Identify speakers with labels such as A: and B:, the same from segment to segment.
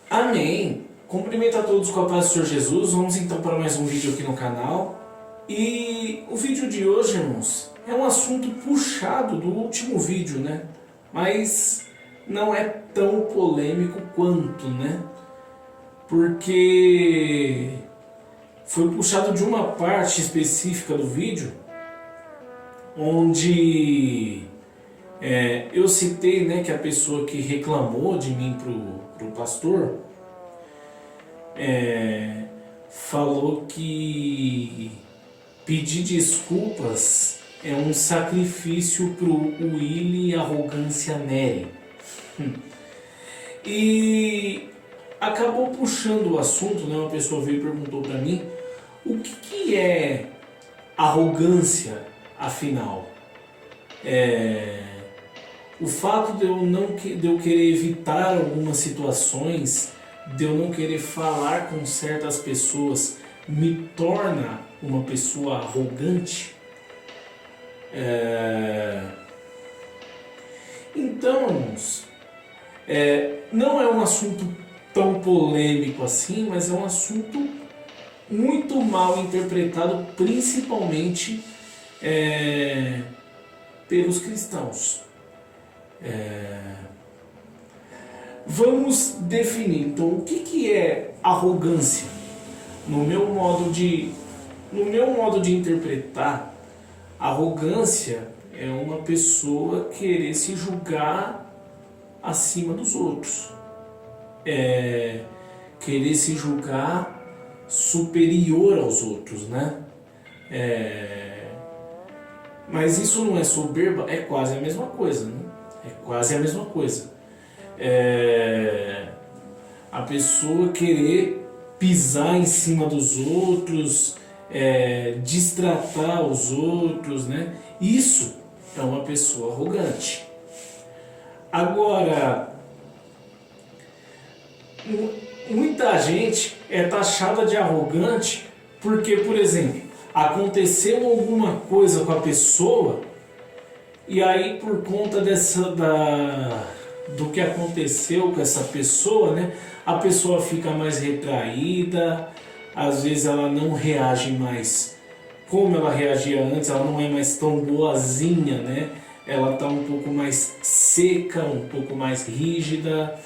A: Amém! Cumprimento a todos com a paz do Senhor Jesus. Vamos então para mais um vídeo aqui no canal. E o vídeo de hoje, irmãos, é um assunto puxado do último vídeo, né? Mas não é tão polêmico quanto, né? Porque foi puxado de uma parte específica do vídeo onde eu citei, né, que a pessoa que reclamou de mim pro pastor falou que pedir desculpas é um sacrifício pro Willy Arrogância Nery. E acabou puxando o assunto, né? Uma pessoa veio e perguntou para mim o que é arrogância, afinal. O fato de eu querer evitar algumas situações, de eu não querer falar com certas pessoas, me torna uma pessoa arrogante? Então, irmãos, não é um assunto tão polêmico assim, mas é um assunto muito mal interpretado, principalmente pelos cristãos. Vamos definir então o que é arrogância. No meu modo de interpretar, arrogância é uma pessoa querer se julgar acima dos outros, querer se julgar superior aos outros, né? Mas isso não é soberba, é quase a mesma coisa, né? É quase a mesma coisa. A pessoa querer pisar em cima dos outros, destratar os outros, né? Isso é uma pessoa arrogante. Agora, muita gente é taxada de arrogante porque, por exemplo, aconteceu alguma coisa com a pessoa e aí por conta do que aconteceu com essa pessoa, né, a pessoa fica mais retraída, às vezes ela não reage mais como ela reagia antes, ela não é mais tão boazinha, né? Ela está um pouco mais seca, um pouco mais rígida,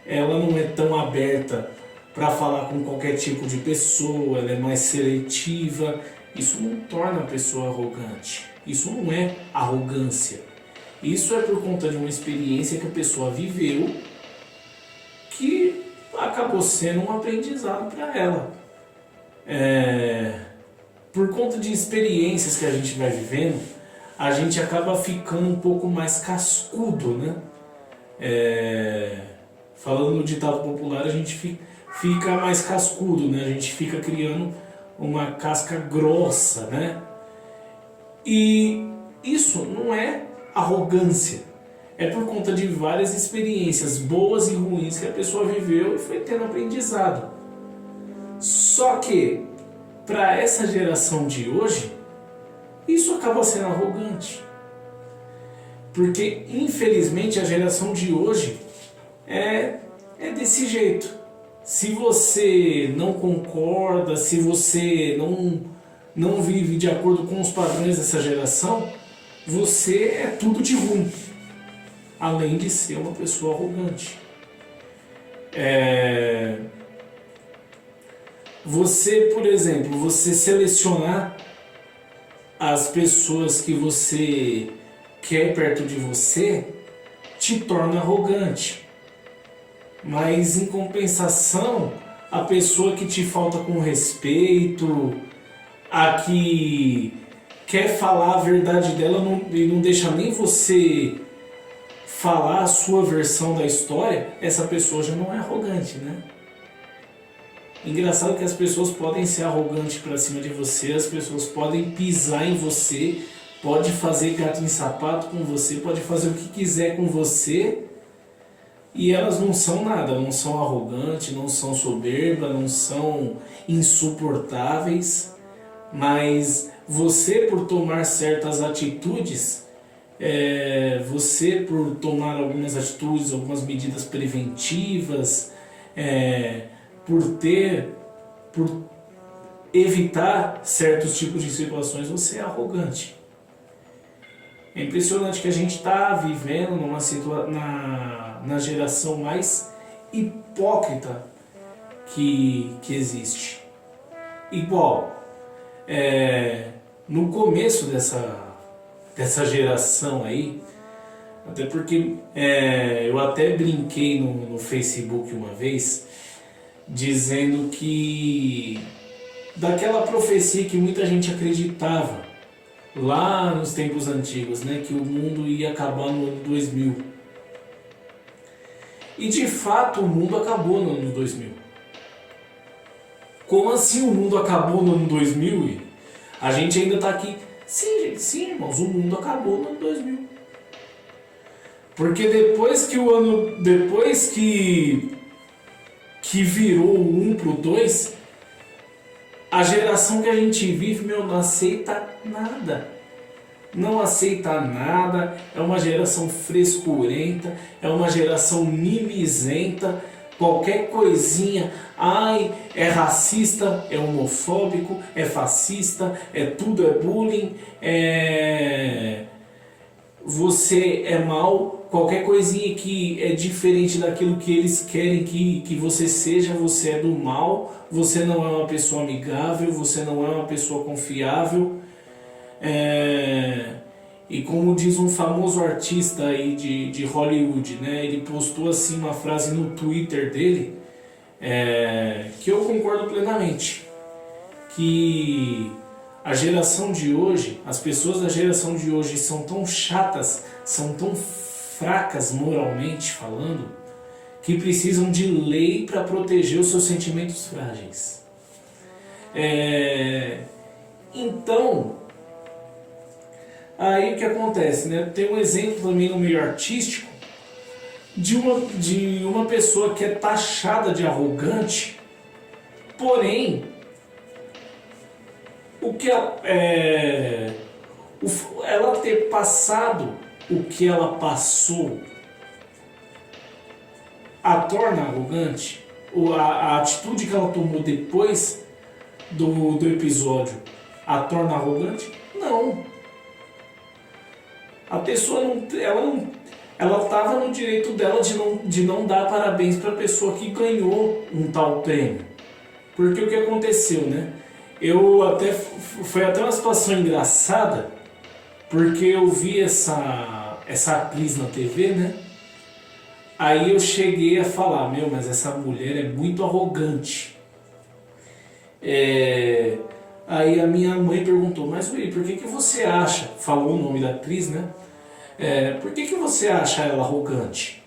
A: ela não é tão aberta para falar com qualquer tipo de pessoa, ela é mais seletiva. Isso não torna a pessoa arrogante, isso não é arrogância. Isso é por conta de uma experiência que a pessoa viveu que acabou sendo um aprendizado para ela. Por conta de experiências que a gente vai vivendo, a gente acaba ficando um pouco mais cascudo, né? Falando no ditado popular, a gente fica mais cascudo, né? A gente fica criando uma casca grossa, né? E isso não é arrogância, é por conta de várias experiências boas e ruins que a pessoa viveu e foi tendo aprendizado. Só que para essa geração de hoje, isso acaba sendo arrogante, porque infelizmente a geração de hoje é desse jeito. Se você não concorda, se você não vive de acordo com os padrões dessa geração, você é tudo de ruim, além de ser uma pessoa arrogante. Você, por exemplo, você selecionar as pessoas que você quer perto de você te torna arrogante. Mas em compensação, a pessoa que te falta com respeito, a que quer falar a verdade dela e não deixa nem você falar a sua versão da história, essa pessoa já não é arrogante, né? Engraçado que as pessoas podem ser arrogantes pra cima de você, as pessoas podem pisar em você, pode fazer gato em sapato com você, pode fazer o que quiser com você, e elas não são nada, não são arrogantes, não são soberbas, não são insuportáveis. Mas você, por tomar certas atitudes, você por tomar algumas atitudes, algumas medidas preventivas, por evitar certos tipos de situações, você é arrogante. É impressionante que a gente está vivendo na geração mais hipócrita que existe. Igual, no começo dessa geração aí, até porque eu até brinquei no Facebook uma vez, dizendo que daquela profecia que muita gente acreditava lá nos tempos antigos, né, que o mundo ia acabar no ano 2000. E de fato o mundo acabou no ano 2000. Como assim o mundo acabou no ano 2000? A gente ainda está aqui. Sim, gente, sim, irmãos, o mundo acabou no ano 2000. Porque depois que virou o 1 pro 2, a geração que a gente vive, não aceita nada. Não aceita nada, é uma geração frescurenta, é uma geração mimizenta. Qualquer coisinha, é racista, é homofóbico, é fascista, tudo é bullying, você é mal. Qualquer coisinha que é diferente daquilo que eles querem que você seja, você é do mal, você não é uma pessoa amigável, você não é uma pessoa confiável. E como diz um famoso artista aí de Hollywood, né, ele postou assim uma frase no Twitter dele, que eu concordo plenamente, que a geração de hoje, as pessoas da geração de hoje são tão chatas, são tão fracas moralmente falando, que precisam de lei para proteger os seus sentimentos frágeis. Então, aí o que acontece, né? Tem um exemplo também no meio artístico de uma pessoa que é taxada de arrogante, porém, ela ter passado o que ela passou a torna arrogante, ou a atitude que ela tomou depois do episódio a torna arrogante? Não. A pessoa ela estava no direito dela de não dar parabéns para a pessoa que ganhou um tal prêmio. Porque o que aconteceu, né? Foi até uma situação engraçada, porque eu vi essa atriz na TV, né? Aí eu cheguei a falar, mas essa mulher é muito arrogante. Aí a minha mãe perguntou, mas Willi, por que você acha, falou o nome da atriz, né? Por que você acha ela arrogante?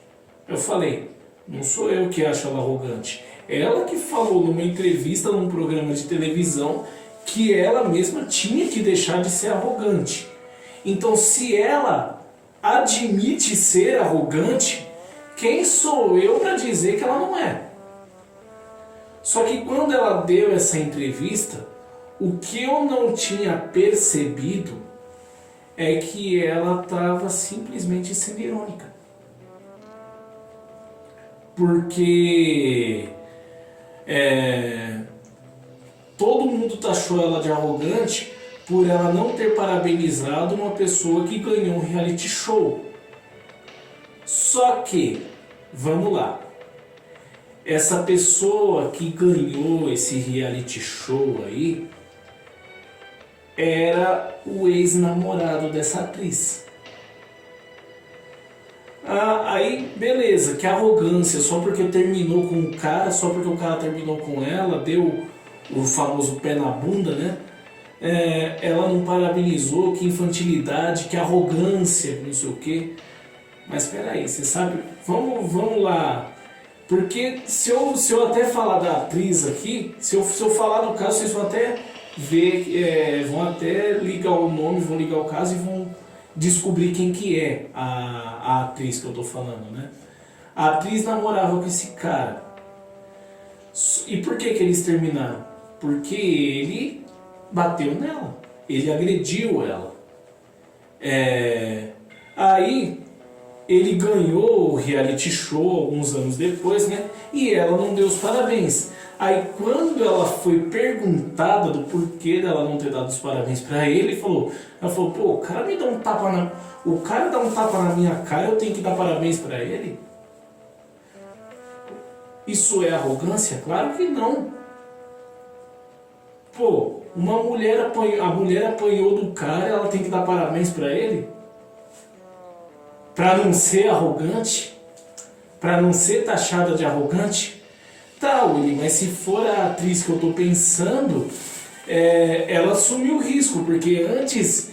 A: Eu falei, não sou eu que acho ela arrogante. Ela que falou numa entrevista, num programa de televisão, que ela mesma tinha que deixar de ser arrogante. Então, se ela admite ser arrogante, quem sou eu para dizer que ela não é? Só que quando ela deu essa entrevista, o que eu não tinha percebido é que ela estava simplesmente sendo irônica. Porque todo mundo taxou ela de arrogante por ela não ter parabenizado uma pessoa que ganhou um reality show. Só que, vamos lá, essa pessoa que ganhou esse reality show aí era o ex-namorado dessa atriz. Aí, beleza, que arrogância, só porque terminou com o cara, só porque o cara terminou com ela, deu o famoso pé na bunda, né? Ela não parabenizou, que infantilidade, que arrogância, não sei o quê. Mas espera aí, você sabe, vamos lá. Porque se eu até falar da atriz aqui, se eu falar do caso, vocês vão até ver, vão até ligar o nome, vão ligar o caso e vão descobrir quem que é a atriz que eu tô falando, né? A atriz namorava com esse cara. E por que eles terminaram? Porque ele bateu nela, ele agrediu ela. Aí ele ganhou o reality show alguns anos depois, né? E ela não deu os parabéns. Aí quando ela foi perguntada do porquê dela não ter dado os parabéns pra ele, ela falou, pô, o cara me dá um tapa o cara dá um tapa na minha cara, eu tenho que dar parabéns pra ele? Isso é arrogância? Claro que não. Pô, a mulher apanhou do cara, ela tem que dar parabéns pra ele? Pra não ser arrogante? Pra não ser taxada de arrogante? Tá, Willy, mas se for a atriz que eu tô pensando, ela assumiu o risco, porque antes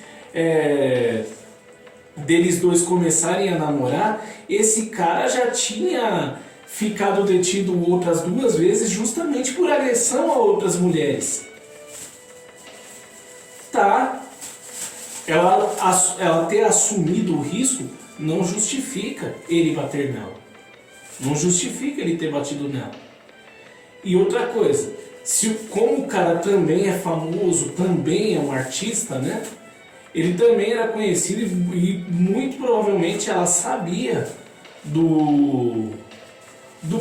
A: deles dois começarem a namorar, esse cara já tinha ficado detido outras 2 vezes justamente por agressão a outras mulheres. Tá, ela ter assumido o risco não justifica ele bater nela. Não justifica ele ter batido nela. E outra coisa, como o cara também é famoso, também é um artista, né? Ele também era conhecido e muito provavelmente ela sabia do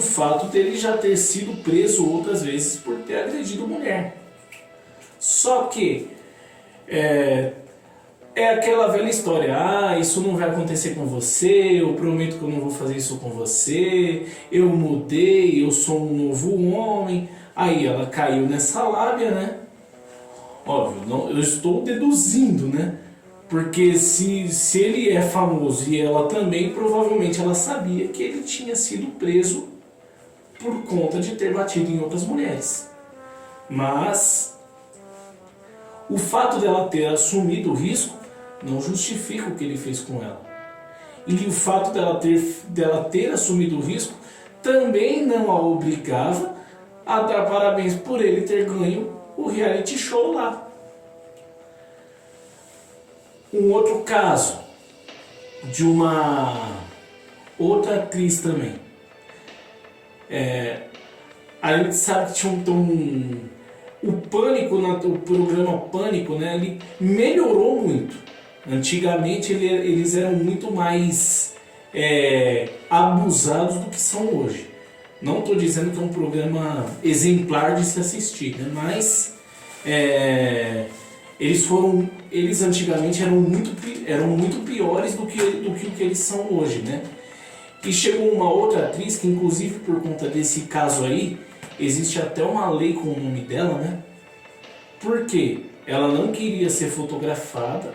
A: fato dele já ter sido preso outras vezes por ter agredido mulher. Só que é aquela velha história, isso não vai acontecer com você, eu prometo que eu não vou fazer isso com você, eu mudei, eu sou um novo homem. Aí ela caiu nessa lábia, né? Óbvio, não, eu estou deduzindo, né? Porque se ele é famoso e ela também, provavelmente ela sabia que ele tinha sido preso por conta de ter batido em outras mulheres. Mas o fato dela ter assumido o risco não justifica o que ele fez com ela. E o fato dela ter assumido o risco também não a obrigava a dar parabéns por ele ter ganho o reality show lá. Um outro caso de uma outra atriz também. A gente sabe que tinha o Pânico, o programa Pânico, né, ele melhorou muito. Antigamente eles eram muito mais abusados do que são hoje. Não estou dizendo que é um programa exemplar de se assistir, né, mas eles antigamente eram muito piores do que o que eles são hoje, né? E chegou uma outra atriz que, inclusive por conta desse caso aí, existe até uma lei com o nome dela, né? Porque ela não queria ser fotografada.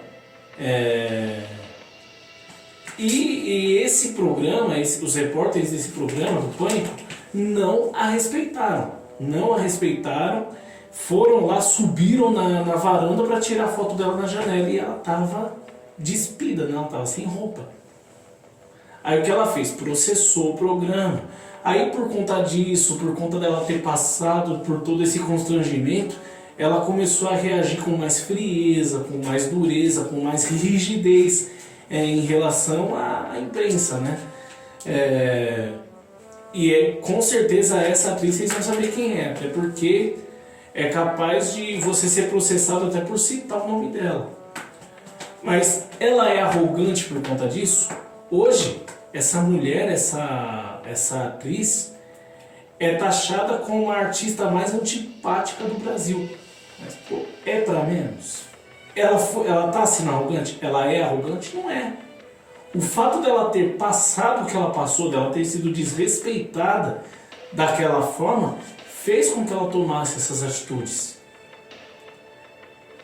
A: E esse programa, os repórteres desse programa, do Pânico, não a respeitaram. Não a respeitaram, foram lá, subiram na varanda para tirar a foto dela na janela e ela estava despida, né? Ela estava sem roupa. Aí o que ela fez? Processou o programa. Aí por conta disso, por conta dela ter passado por todo esse constrangimento, ela começou a reagir com mais frieza, com mais dureza, com mais rigidez em relação à imprensa, né? Com certeza essa atriz vocês vão saber quem é, até porque é capaz de você ser processado até por citar o nome dela. Mas ela é arrogante por conta disso? Hoje, essa mulher, essa atriz, é taxada como a artista mais antipática do Brasil. Mas, pô, é pra menos? Ela tá sendo arrogante? Ela é arrogante? Não é. O fato dela ter passado o que ela passou, dela ter sido desrespeitada daquela forma, fez com que ela tomasse essas atitudes.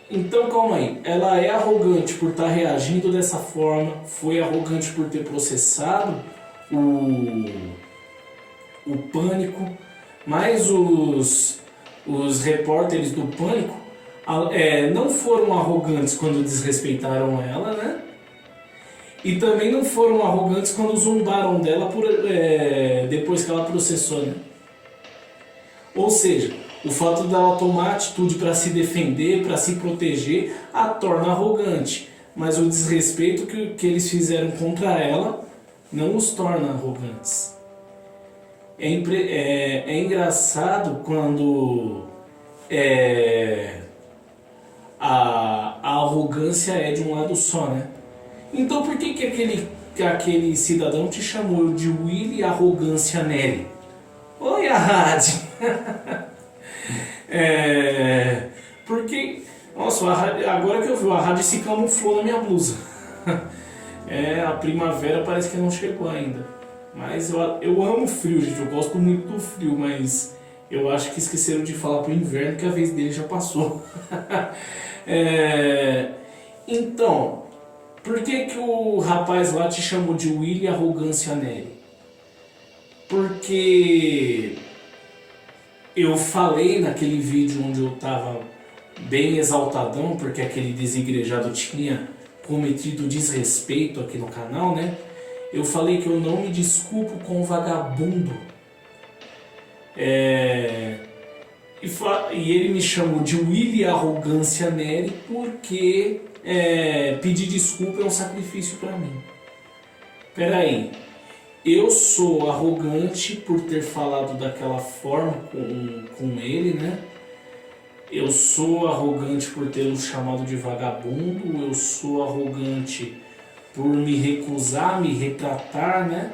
A: Então calma aí, ela é arrogante por estar reagindo dessa forma, foi arrogante por ter processado o Pânico, mas os repórteres do Pânico não foram arrogantes quando desrespeitaram ela, né? E também não foram arrogantes quando zombaram dela depois que ela processou, né? Ou seja, o fato dela tomar atitude para se defender, para se proteger, a torna arrogante. Mas o desrespeito que eles fizeram contra ela não os torna arrogantes. É engraçado quando a arrogância é de um lado só, né? Então por que aquele cidadão te chamou de Willy Arrogância Nery? Oi, Arad! Porque, nossa, agora que eu vi, o Arad se camuflou na minha blusa. A primavera parece que não chegou ainda. Mas eu amo frio, gente, eu gosto muito do frio, mas eu acho que esqueceram de falar pro inverno que a vez dele já passou. Então, por que o rapaz lá te chamou de Willy Arrogância Nery? Porque eu falei naquele vídeo onde eu tava bem exaltadão, porque aquele desigrejado tinha cometido desrespeito aqui no canal, né? Eu falei que eu não me desculpo com o vagabundo. E ele me chamou de Willy Arrogância Nery porque pedir desculpa é um sacrifício para mim. Peraí, eu sou arrogante por ter falado daquela forma com ele, né? Eu sou arrogante por tê-lo chamado de vagabundo, eu sou arrogante por me recusar, me retratar, né?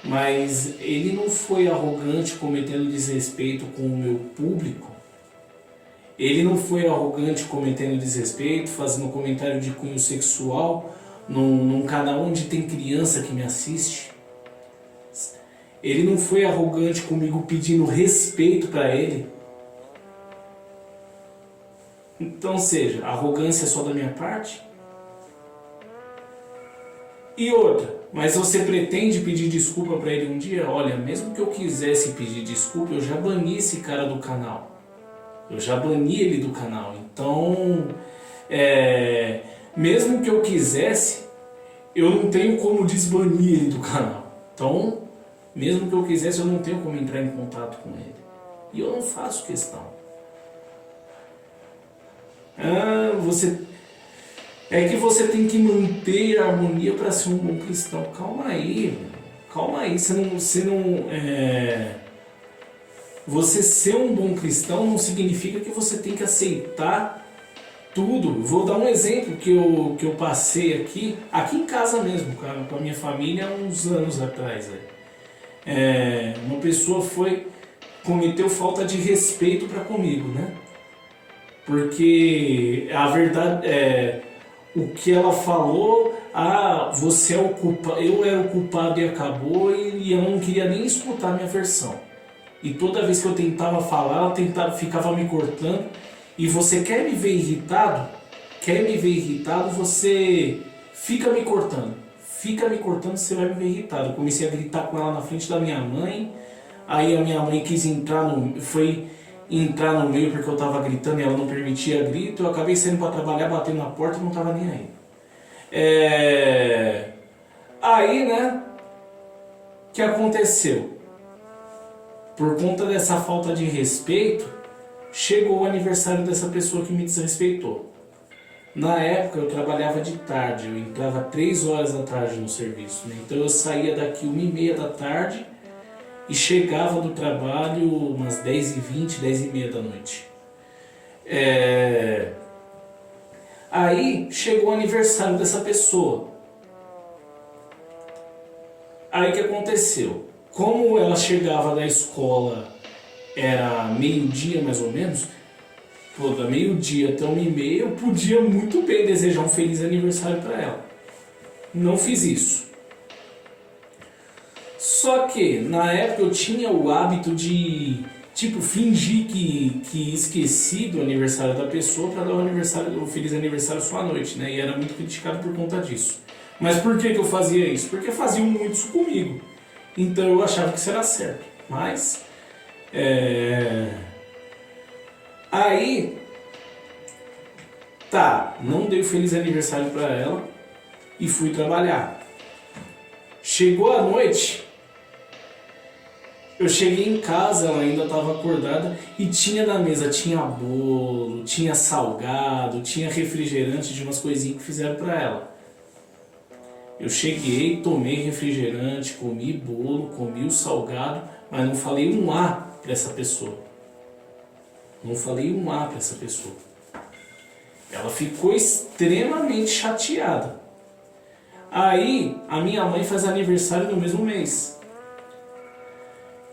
A: Mas ele não foi arrogante cometendo desrespeito com o meu público. Ele não foi arrogante cometendo desrespeito, fazendo comentário de cunho sexual num canal onde tem criança que me assiste. Ele não foi arrogante comigo pedindo respeito para ele. Então, seja, arrogância é só da minha parte? E outra, mas você pretende pedir desculpa para ele um dia? Olha, mesmo que eu quisesse pedir desculpa, eu já bani esse cara do canal. Eu já bani ele do canal. Então, mesmo que eu quisesse, eu não tenho como desbanir ele do canal. Então, mesmo que eu quisesse, eu não tenho como entrar em contato com ele. E eu não faço questão. É que você tem que manter a harmonia para ser um bom cristão. Calma aí, calma aí. Você ser um bom cristão não significa que você tem que aceitar tudo. Vou dar um exemplo que eu passei aqui em casa mesmo, com a minha família há uns anos atrás. Uma pessoa cometeu falta de respeito para comigo, né? Porque a verdade o que ela falou, você é o culpado, eu era o culpado e acabou, e eu não queria nem escutar a minha versão. E toda vez que eu tentava falar, ela ficava me cortando. E você quer me ver irritado? Você fica me cortando. Você vai me ver irritado. Eu comecei a gritar com ela na frente da minha mãe. Aí a minha mãe quis entrar no meio porque eu tava gritando e ela não permitia grito. Eu acabei saindo para trabalhar, batendo na porta e não tava nem aí. Aí, né? O que aconteceu? Por conta dessa falta de respeito, chegou o aniversário dessa pessoa que me desrespeitou. Na época eu trabalhava de tarde, eu entrava 3 horas da tarde no serviço, né? Então eu saía daqui 1h30 da tarde e chegava do trabalho umas 10h20, 10h30 da noite. Aí chegou o aniversário dessa pessoa. Aí o que aconteceu? Como ela chegava da escola, era meio-dia mais ou menos, da meio-dia até 1h30, eu podia muito bem desejar um feliz aniversário para ela. Não fiz isso. Só que, na época, eu tinha o hábito de, fingir que esqueci do aniversário da pessoa para dar o feliz aniversário só à noite, né? E era muito criticado por conta disso. Mas por que eu fazia isso? Porque faziam muito isso comigo. Então eu achava que isso era certo. Mas, aí, não dei o feliz aniversário para ela e fui trabalhar. Chegou a noite, eu cheguei em casa, ela ainda estava acordada e tinha na mesa, tinha bolo, tinha salgado, tinha refrigerante de umas coisinhas que fizeram para ela. Eu cheguei, tomei refrigerante, comi bolo, comi o salgado, mas não falei um A para essa pessoa. Ela ficou extremamente chateada. Aí, a minha mãe faz aniversário no mesmo mês.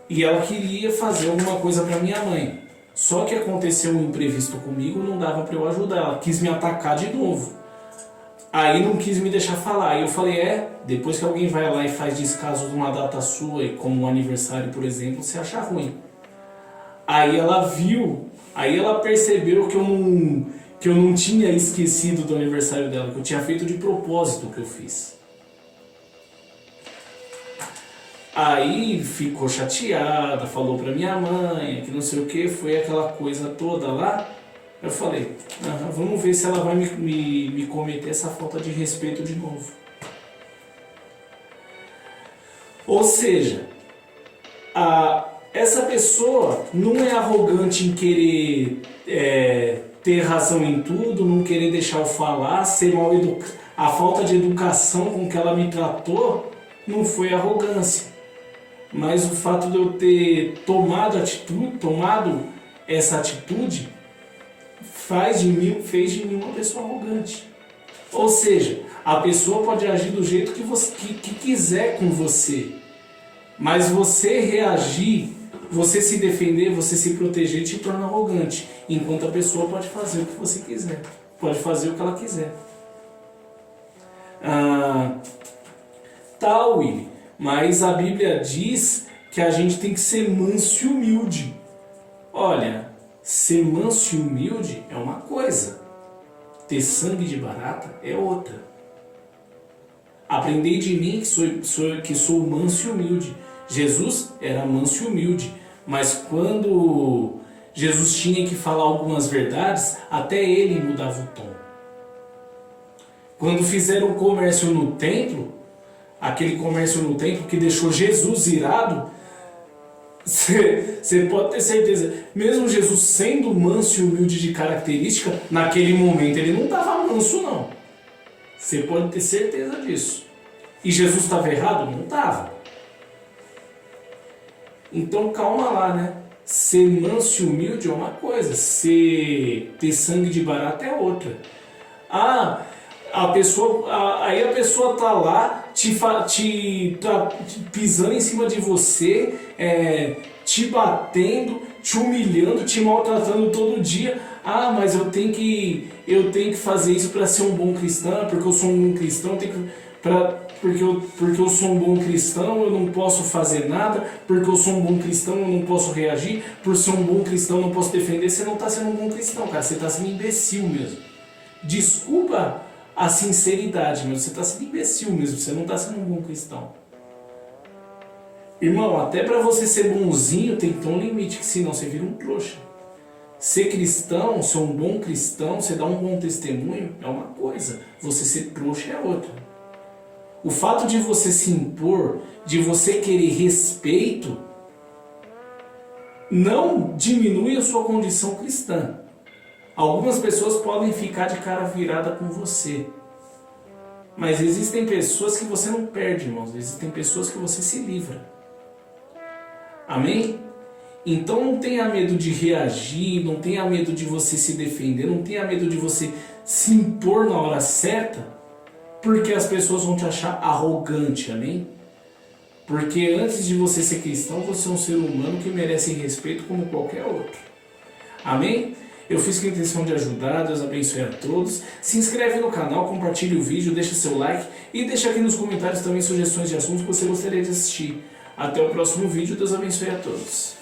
A: E ela queria fazer alguma coisa para minha mãe. Só que aconteceu um imprevisto comigo, não dava para eu ajudar. Ela quis me atacar de novo. Aí não quis me deixar falar. Aí eu falei, depois que alguém vai lá e faz descaso de uma data sua, e como um aniversário, por exemplo, você acha ruim. Aí ela viu, aí ela percebeu que eu não tinha esquecido do aniversário dela, que eu tinha feito de propósito o que eu fiz. Aí ficou chateada, falou pra minha mãe, que não sei o que, foi aquela coisa toda lá. Eu falei, vamos ver se ela vai me cometer essa falta de respeito de novo. Ou seja, essa pessoa não é arrogante em querer ter razão em tudo, não querer deixar eu falar, ser mal educado. A falta de educação com que ela me tratou não foi arrogância. Mas o fato de eu ter tomado essa atitude fez de mim uma pessoa arrogante. Ou seja, a pessoa pode agir do jeito que quiser com você, mas você reagir, você se defender, você se proteger te torna arrogante, enquanto a pessoa pode fazer o que você quiser, pode fazer o que ela quiser. Willy, mas a Bíblia diz que a gente tem que ser manso e humilde. Olha, ser manso e humilde é uma coisa, ter sangue de barata é outra. Aprendei de mim que sou manso e humilde. Jesus era manso e humilde, mas quando Jesus tinha que falar algumas verdades, até ele mudava o tom. Quando fizeram o comércio no templo, aquele comércio no templo que deixou Jesus irado, você pode ter certeza, mesmo Jesus sendo manso e humilde de característica, naquele momento ele não estava manso não. Você pode ter certeza disso. E Jesus estava errado? Não estava. Então calma lá, né? Ser manso e humilde é uma coisa, ter sangue de barata é outra. Aí a pessoa tá lá pisando em cima de você, te batendo, te humilhando, te maltratando todo dia. Mas eu tenho que fazer isso para ser um bom cristão, porque eu sou um bom cristão, porque eu sou um bom cristão, eu não posso fazer nada, porque eu sou um bom cristão, eu não posso reagir, por ser um bom cristão, eu não posso defender. Você não está sendo um bom cristão, cara, você está sendo imbecil mesmo. Desculpa a sinceridade, mas você está sendo imbecil mesmo, você não está sendo um bom cristão. Irmão, até para você ser bonzinho tem que ter um limite, que senão você vira um trouxa. Ser cristão, ser um bom cristão, você dar um bom testemunho é uma coisa, você ser trouxa é outra. O fato de você se impor, de você querer respeito, não diminui a sua condição cristã. Algumas pessoas podem ficar de cara virada com você. Mas existem pessoas que você não perde, irmãos. Existem pessoas que você se livra. Amém? Então não tenha medo de reagir, não tenha medo de você se defender, não tenha medo de você se impor na hora certa, porque as pessoas vão te achar arrogante, amém? Porque antes de você ser cristão, você é um ser humano que merece respeito como qualquer outro. Amém? Eu fiz com a intenção de ajudar, Deus abençoe a todos. Se inscreve no canal, compartilhe o vídeo, deixa seu like e deixa aqui nos comentários também sugestões de assuntos que você gostaria de assistir. Até o próximo vídeo, Deus abençoe a todos.